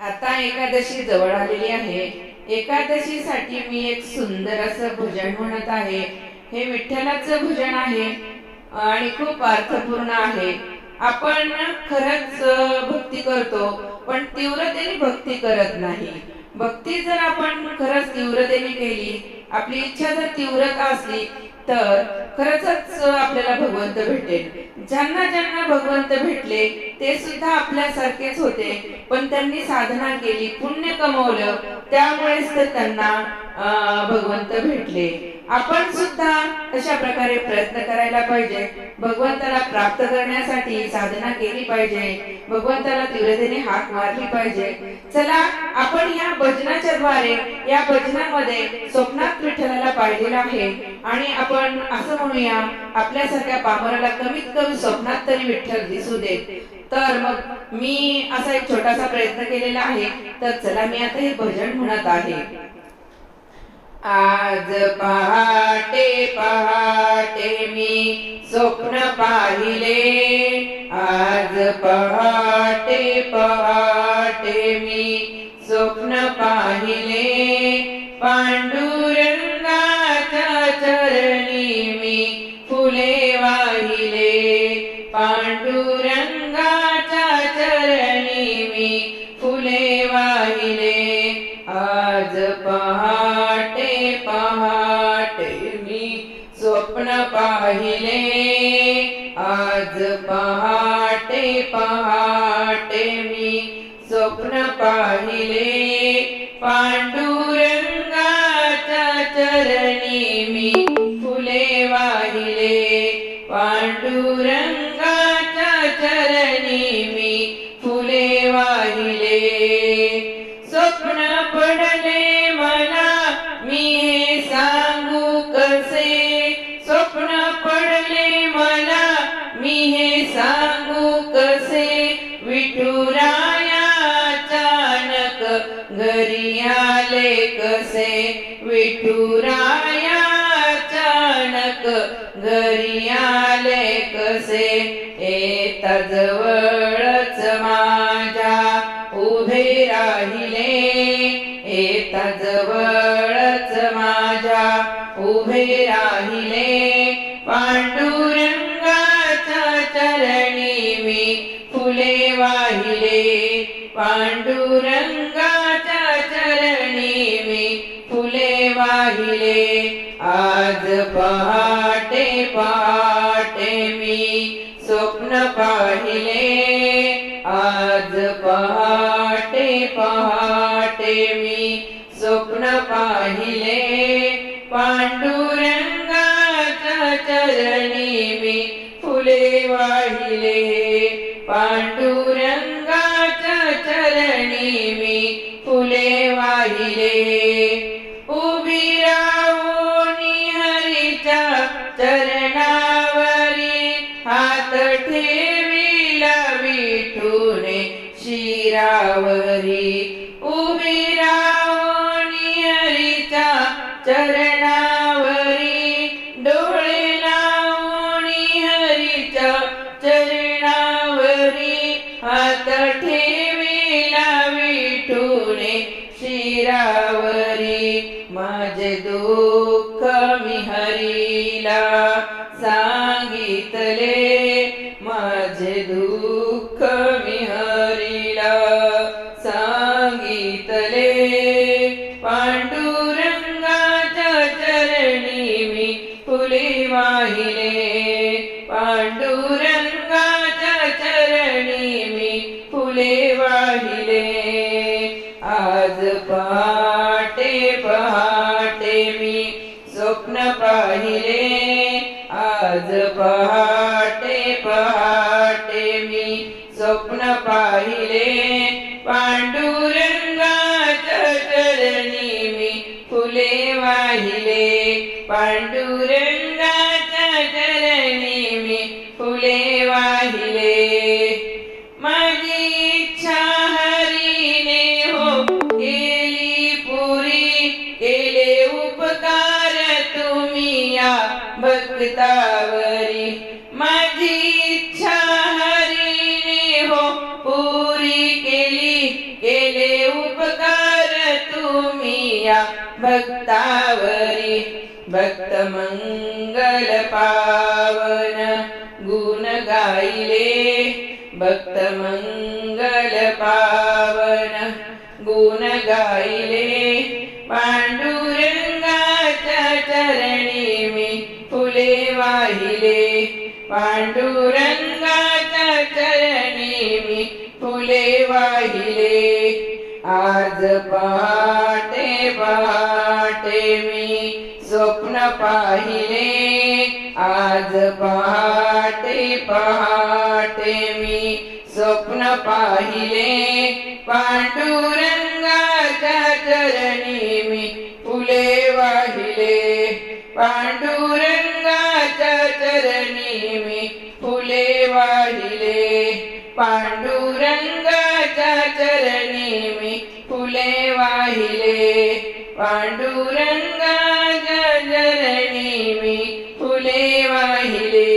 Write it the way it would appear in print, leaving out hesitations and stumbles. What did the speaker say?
आता एकादशी जवळ आलेली आहे। एकादशीसाठी मी एक सुंदर असं भजन म्हणत आहे। हे विठ्ठलाचं भजन आहे आणि खूप अर्थपूर्ण आहे। आपण खरंच भक्ती करतो, पण तीव्रतेने भक्ती करत नाही। भक्ती जर आपण खरंच तीव्रतेने केली, आपली इच्छा जर तीव्रता असली, तर खरंच आपल्याला भगवंत भेटेल। ज्यांना ज्यांना भगवंत भेटले ते सुद्धा आपल्यासारखेच होते, पण त्यांनी साधना केली, पुण्य कमवलं, त्यामुळेच तर त्यांना भगवंत भेटले। आपण सुद्धा अशा प्रकारे प्रयत्न करायला पाहिजे। भगवंताला प्राप्त करण्यासाठी साधना केली पाहिजे, भगवंताला तीव्रतेने हाक मारली पाहिजे। चला, आपण या भजनाच्या द्वारे, या भजनामध्ये स्वप्नात विठ्ठलाला पाहिलेलं आहे आणि आपण असं म्हणूया, आपल्यासारख्या पामराला कमीत कमी स्वप्नात तरी विठ्ठल दिसू देत। तर मग मी असा एक छोटासा प्रयत्न केलेला आहे। तर चला, मी आता हे भजन म्हणत आहे। आज पहाटे पहाटे मी स्वप्न पाहिले, आज पहाटे पहाटे मी स्वप्न पाहिले, पांडुरंगाच्या चरणी मी फुले वाहिले, पांडुरंगाच्या चरणी मी फुले वाहिले। आज पहाटे पहाटे मी स्वप्न पाहिले, आज पहाटे पहाटे मी स्वप्न पाहिले, पांडुरंगाच्या चरणी मी फुले वाहिले, पांडुरंगाच्या चरणी मी फुले वाहिले। स्वप्न पडले मला मी हे सांगू कसे, स्वप्न पडले मला मी हे सांगू कसे, विठुराया अचानक घरी आले कसे, विठुराया अचानक घरी आले कसे, येता जवळच माझ्या उभे राहिले, येता जवळच माझ्या उभे राहिले, पांडुरंगाच्या चरणी मी फुले वाहिले, पांडुरंगाच्या चरणी मी फुले वाहिले। आज पहाटे पहाटे मी स्वप्न पाहिले, आज पहाटे पहाटे मी स्वप्न पाहिले, पांडुरंगाच्या चरणी मी फुले वाहिले, पांडुरंगाच्या चरणी मी फुले वाहिले। उभी राहुनी हरीच्या चरणावरी हात ठेविला विठूने शिरावरी, उभी राहुनी हरीच्या चरणावरी, डोळे लावूनी हरीच्या चरणावरी हात ठेविला विठूने शिरावरी। माझे दुःख मी हरीला सांगितले, माझे दुःख मी हरीला सांगितले, पांडुरंगाच्या चरणी मी फुले वाहिले, पांडुरंगाच्या चरणी मी फुले वाहिले। आज पहाटे पहाटे मी स्वप्न पाहिले, आज पहाटे पहाटे मी स्वप्न पाहिले, पांडुरंगाच्या चरणी मी फुले वाहिले, पांडुरंगाच्या चरणी मी फुले वाहिले। माझी इच्छा हरीने हो केली पुरी, केले उपकार तुम्ही या भक्तावरी, माझी इच्छा हरीने हो पुरी केली, केले भक्तावरी भक्त मंगल पावन गुण गायले भक्त मंगल पावन गुण गायले पांडुरंगाच्या चरणी मी फुले वाहिले पांडुरंगाच्या चरणी मी फुले वाहिले आज पहाटे पहाटे मी स्वप्न पाहिले आज पहाटे पहाटे मी स्वप्न पाहिले पांडुरंगाच्या चरणी मी फुले वाहिले पांडुरंगाच्या चरणी मी फुले वाहिले पांडुरंगाच्या चरणी मी फुले वाहिले पांडुरंगाच्या चरणी मी फुले वाहिले